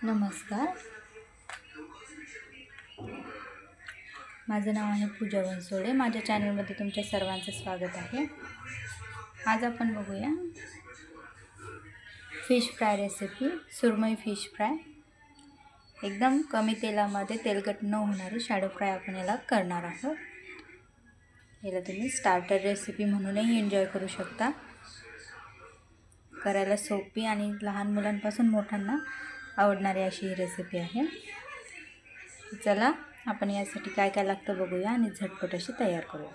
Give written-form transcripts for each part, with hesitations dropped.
नमस्कार, माझं नाव आहे पूजा बनसोडे। माझ्या चॅनलमध्ये तुमच्या सर्वांचं स्वागत आहे। आज आपण बघूया फिश फ्राय रेसिपी। सुरमई फिश फ्राय एकदम कमी तेलामध्ये तेलकट न होणारी शॅडो फ्राय आपण याला करणार आहोत। याला तुम्ही स्टार्टर रेसिपी म्हणूनही एन्जॉय करू शकता। करायला सोपी आणि लहान मुलांपासून मोठ्यांना आवडणारी अशी ही रेसिपी आहे। चला आपण यासाठी काय काय लागतं बघूया आणि झटपट अशी तयार करूया।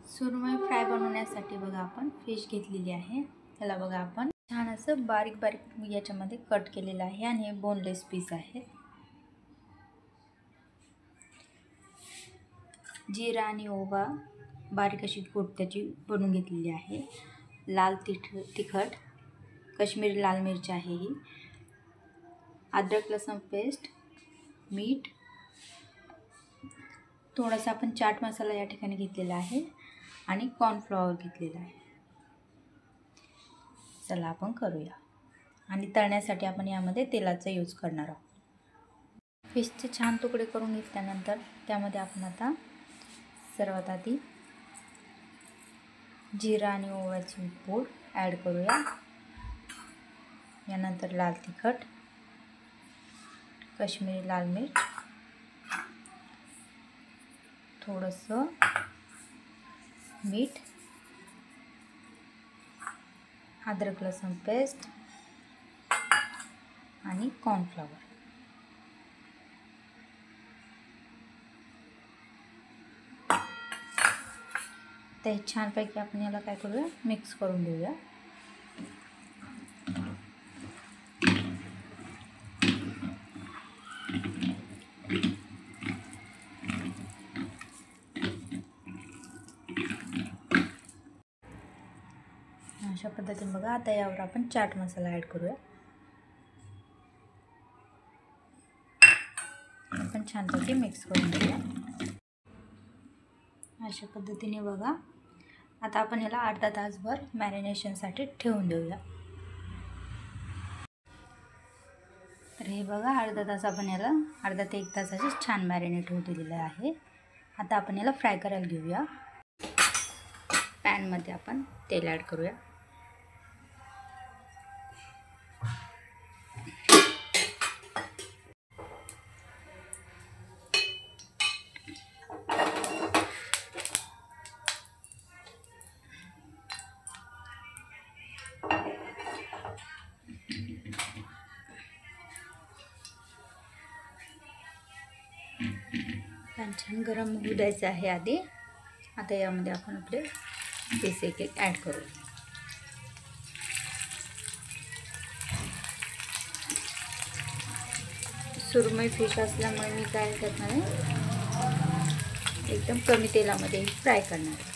सुरमई फ्राय बनवण्यासाठी बघा आपण फिश घेतलेली आहे। त्याला बघा आपण छान असं बारीक बारीक याच्यामध्ये कट केलेलं आहे आणि हे बोनलेस पीस आहे। जिरा आणि ओवा बारीक अशी पूड त्याची बनवून घेतलेली आहे। लाल तिखट काश्मीरी लाल मिरची आहे ही, अद्रक लसूण पेस्ट, मीठ, थोडासा आपण चाट मसाला या ठिकाणी घेतलेला आहे आणि कॉर्नफ्लॉवर घेतलेला आहे। चला आपण करूया। आणि तळण्यासाठी आपण यामध्ये तेलाचा यूज करणार आहोत। फिशचे छान तुकडे करून घेतल्यानंतर त्यामध्ये आपण आता सर्वात आधी जिरा आणि ओव्याची पूड ॲड करूया। यानंतर लाल तिखट, काश्मीरी लाल मिर्च, थोडंसं मीठ, अद्रक लसूण पेस्ट आणि कॉर्नफ्लॉवर। ते छानपैकी आपण याला काय करूया, मिक्स करून घेऊया। अशा पद्धतीने बघा। आता यावर आपण चाट मसाला ॲड करूया। आपण छानपैकी मिक्स करून घेऊया। अशा पद्धतीने बघा। आता आपण याला अर्धा तासभर मॅरिनेशनसाठी ठेवून देऊया। तर हे बघा, अर्धा तास आपण याला अर्धा ते 1 तासाची छान मॅरिनेट होऊ दिलेलं आहे। आता आपण याला फ्राय करायला घेऊया। पॅनमध्ये आपण तेल ॲड करूया। पॅन छान गरम होऊ द्यायचं आहे आधी। आता यामध्ये आपण आपले पीस एक एक ॲड करू। सुरमई फिश असल्यामुळे मी काय करणार आहे, एकदम कमी तेलामध्ये फ्राय करणार आहे।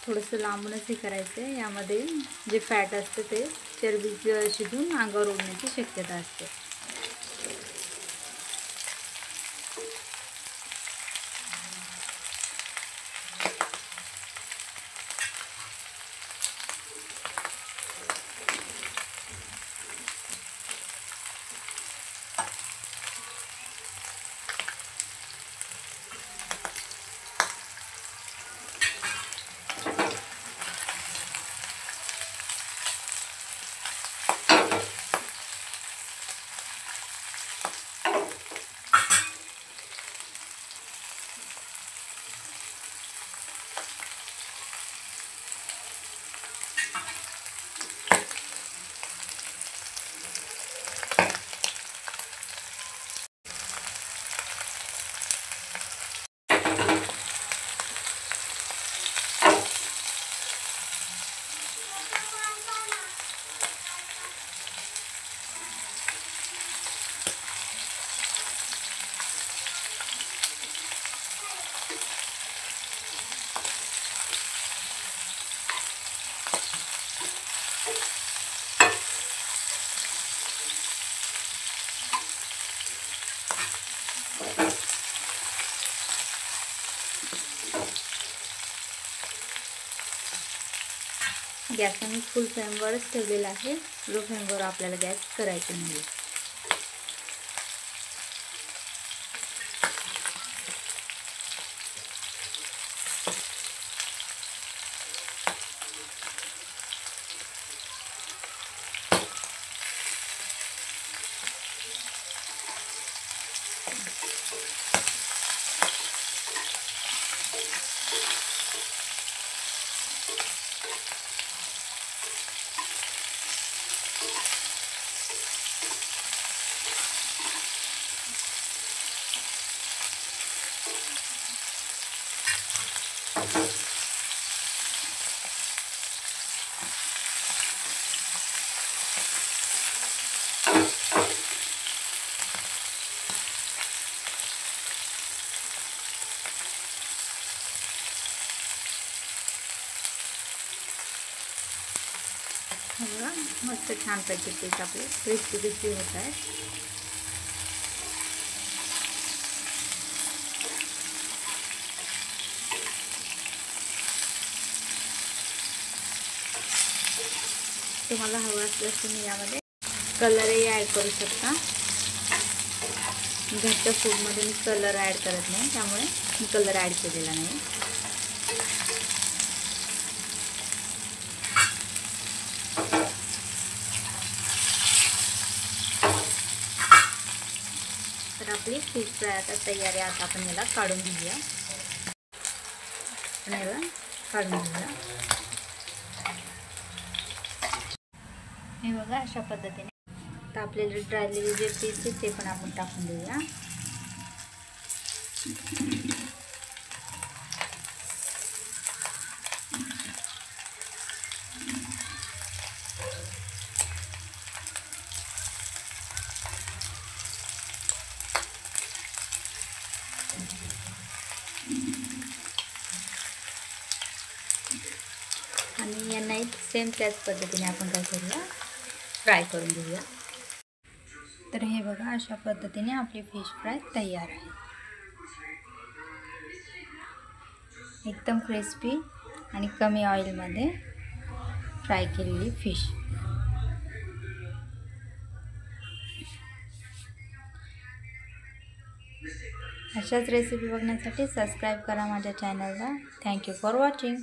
थोडंसं लांबूनच हे करायचं आहे. यामध्ये जे फॅट असते ते चरबी शिजून अंगावर उडण्याची शक्यता असते. गॅस आम्ही फुल फ्लेमवरच ठेवलेला आहे. लो फ्लेमवर आपल्याला गॅस करायचा नाही. बघा मस्त छान पद्धतीचे आपले क्रिस्पी होत आहे. तुम्हाला हवं असल्यास तुम्ही यामध्ये कलरही ॲड करू शकता. घरच्या फूडमध्ये मी कलर ॲड करत नाही, त्यामुळे मी कलर ॲड केलेला नाही. तर आपली फिश फ्राय आता तयार आहे. आता आपण याला काढून घेऊया. हे बघा अशा पद्धतीने. तर आपल्याला ड्रायलेले जे पीस आहे ते पण आपण टाकून देऊया. आणि यांनाही सेम त्याच पद्धतीने आपण काय करूया, फ्राय करून घेऊया. तर हे बघा अशा पद्धतीने आपली फिश फ्राय तयार आहे. एकदम क्रिस्पी आणि कमी ऑइलमध्ये फ्राय केलेली फिश. अशाच रेसिपी बघण्यासाठी सबस्क्राईब करा माझ्या चॅनलला. Thank you for watching.